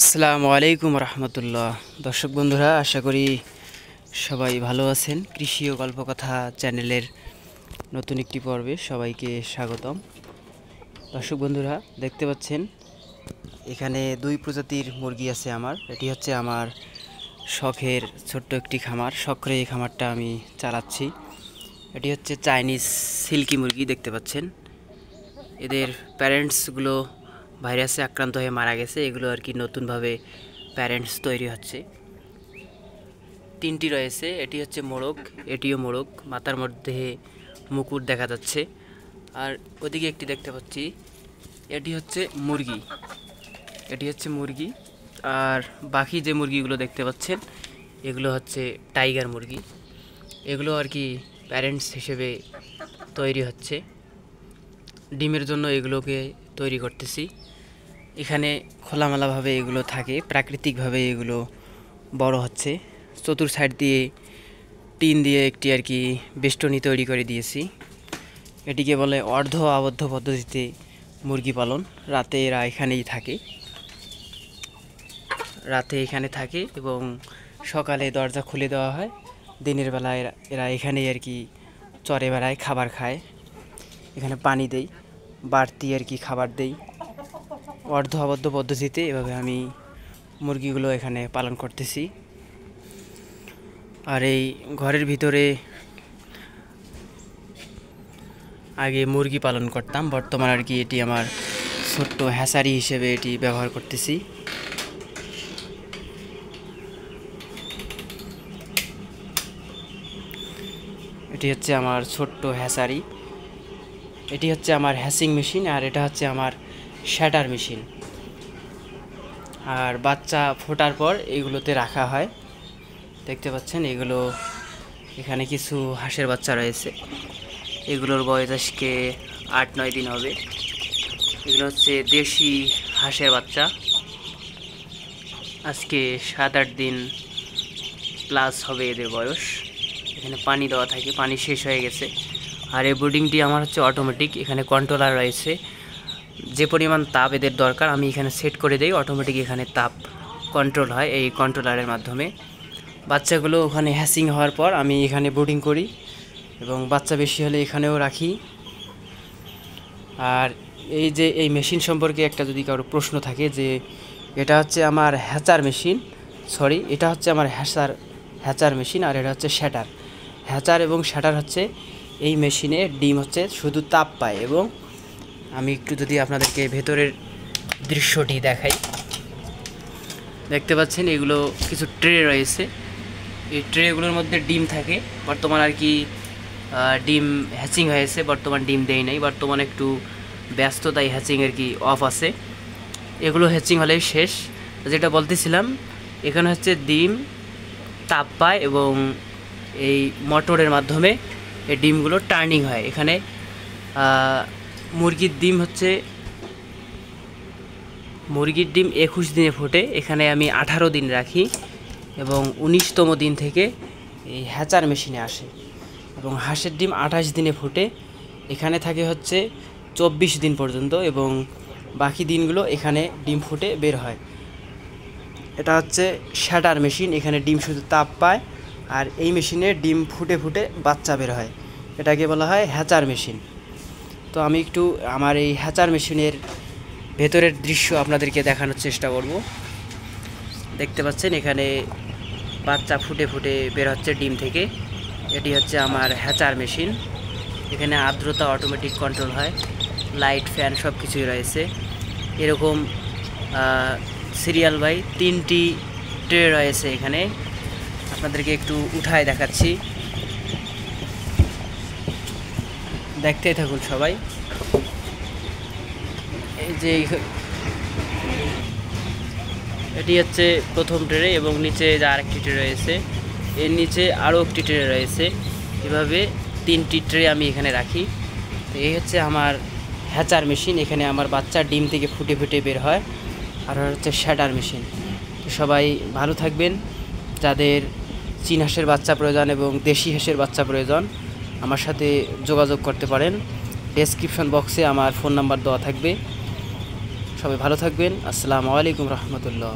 আসসালামু আলাইকুম রহমতুল্লাহ। দর্শক বন্ধুরা, আশা করি সবাই ভালো আছেন। কৃষি ও গল্পকথা চ্যানেলের নতুন একটি পর্বে সবাইকে স্বাগতম। দর্শক বন্ধুরা, দেখতে পাচ্ছেন এখানে দুই প্রজাতির মুরগি আছে আমার। এটি হচ্ছে আমার শখের ছোট্ট একটি খামার। শখ করে এই খামারটা আমি চালাচ্ছি। এটি হচ্ছে চাইনিজ সিল্কি মুরগি। দেখতে পাচ্ছেন এদের প্যারেন্টসগুলো ভাইরাসে আক্রান্ত হয়ে মারা গেছে। এগুলো আর কি নতুনভাবে প্যারেন্টস তৈরি হচ্ছে। তিনটি রয়েছে। এটি হচ্ছে মোরগ, এটিও মোরগ, মাথার মধ্যে মুকুট দেখা যাচ্ছে। আর ওদিকে একটি দেখতে পাচ্ছি, এটি হচ্ছে মুরগি। এটি হচ্ছে মুরগি। আর বাকি যে মুরগিগুলো দেখতে পাচ্ছেন এগুলো হচ্ছে টাইগার মুরগি। এগুলো আর কি প্যারেন্টস হিসেবে তৈরি হচ্ছে। ডিমের জন্য এগুলোকে তৈরি করতেছি। এখানে খোলামেলাভাবে এগুলো থাকে, প্রাকৃতিকভাবে এগুলো বড় হচ্ছে। চতুর সাইড দিয়ে টিন দিয়ে একটি আর কি বেষ্টনী তৈরি করে দিয়েছি। এটিকে বলে অর্ধ আবদ্ধ পদ্ধতিতে মুরগি পালন। রাতে এরা এখানেই থাকে, রাতে এখানে থাকে এবং সকালে দরজা খুলে দেওয়া হয়। দিনের বেলা এরা এখানেই আর কি চরে বেড়ায়, খাবার খায়। এখানে পানি দেই, বাড়তি আর কি খাবার দেই। অর্ধ আবদ্ধ পদ্ধতিতে এভাবে আমি মুরগিগুলো এখানে পালন করতেছি। আর এই ঘরের ভিতরে আগে মুরগি পালন করতাম, বর্তমান আর কি এটি আমার ছোট্ট হ্যাচারি হিসেবে এটি ব্যবহার করতেছি। এটি হচ্ছে আমার ছোট্ট হ্যাচারি। এটি হচ্ছে আমার হ্যাচিং মেশিন, আর এটা হচ্ছে আমার শ্যাটার মেশিন। আর বাচ্চা ফোটার পর এগুলোতে রাখা হয়। দেখতে পাচ্ছেন এগুলো, এখানে কিছু হাঁসের বাচ্চা রয়েছে। এগুলোর বয়স আজকে 8-9 দিন হবে। এগুলো হচ্ছে দেশি হাঁসের বাচ্চা। আজকে 7-8 দিন প্লাস হবে এদের বয়স। এখানে পানি দেওয়া থাকে, পানি শেষ হয়ে গেছে। আর এই ব্রুডিংটি আমার হচ্ছে অটোমেটিক। এখানে কন্ট্রোলার রয়েছে, যে পরিমাণ তাপ এদের দরকার আমি এখানে সেট করে দেই। অটোমেটিক এখানে তাপ কন্ট্রোল হয় এই কন্ট্রোলারের মাধ্যমে। বাচ্চাগুলো ওখানে হ্যাচিং হওয়ার পর আমি এখানে ব্রুডিং করি এবং বাচ্চা বেশি হলে এখানেও রাখি। আর এই যে এই মেশিন সম্পর্কে একটা যদি কারো প্রশ্ন থাকে যে এটা হচ্ছে আমার হ্যাচার মেশিন, সরি এটা হচ্ছে আমার হ্যাচার মেশিন, আর এটা হচ্ছে শ্যাটার। হ্যাচার এবং শ্যাটার হচ্ছে এই মেশিনে ডিম হচ্ছে শুধু তাপ পায়। এবং আমি একটু যদি আপনাদেরকে ভেতরের দৃশ্যটি দেখাই, দেখতে পাচ্ছেন এগুলো কিছু ট্রে রয়েছে। এই ট্রেগুলোর মধ্যে ডিম থাকে। বর্তমান আর কি ডিম হ্যাচিং হয়েছে, বর্তমান ডিম দেয় নাই। বর্তমান একটু ব্যস্ত, তাই হ্যাচিং আর কি অফ আছে। এগুলো হ্যাচিং হলেই শেষ। যেটা বলতেছিলাম, এখানে হচ্ছে ডিম তাপ পায় এবং এই মোটরের মাধ্যমে এই ডিমগুলো টার্নিং হয়। এখানে মুরগির ডিম 21 দিনে ফোটে। এখানে আমি 18 দিন রাখি এবং 19তম দিন থেকে এই হ্যাচার মেশিনে আসে। এবং হাঁসের ডিম 28 দিনে ফোটে। এখানে থাকে হচ্ছে 24 দিন পর্যন্ত এবং বাকি দিনগুলো এখানে ডিম ফুটে বের হয়। এটা হচ্ছে শ্যাটার মেশিন। এখানে ডিম শুধু তাপ পায়, আর এই মেশিনে ডিম ফুটে ফুটে বাচ্চা বের হয়। এটাকে বলা হয় হ্যাচার মেশিন। তো আমি একটু আমার এই হ্যাচার মেশিনের ভেতরের দৃশ্য আপনাদেরকে দেখানোর চেষ্টা করব। দেখতে পাচ্ছেন এখানে বাচ্চা ফুটে ফুটে বের হচ্ছে ডিম থেকে। এটি হচ্ছে আমার হ্যাচার মেশিন। এখানে আর্দ্রতা অটোমেটিক কন্ট্রোল হয়, লাইট ফ্যান সব কিছুই রয়েছে। এরকম সিরিয়াল বাই 3টি ট্রে রয়েছে এখানে। আপনাদেরকে একটু উঠায় দেখাচ্ছি, দেখতেই থাকুন সবাই। এই যে এটি হচ্ছে প্রথম ট্রে এবং নিচে যে আরেকটি ট্রে রয়েছে, এর নিচে আরও একটি ট্রে রয়েছে। এভাবে 3টি ট্রে আমি এখানে রাখি। তো এই হচ্ছে আমার হ্যাচার মেশিন। এখানে আমার বাচ্চা ডিম থেকে ফুটে ফুটে বের হয়। আর হচ্ছে শ্যাটার মেশিন। তো সবাই ভালো থাকবেন। যাদের চীন হাঁসের বাচ্চা প্রয়োজন এবং দেশি হাঁসের বাচ্চা প্রয়োজন, আমার সাথে যোগাযোগ করতে পারেন। ডেসক্রিপশন বক্সে আমার ফোন নাম্বার দেওয়া থাকবে। সবাই ভালো থাকবেন। আসসালামু আলাইকুম রহমতুল্লাহ।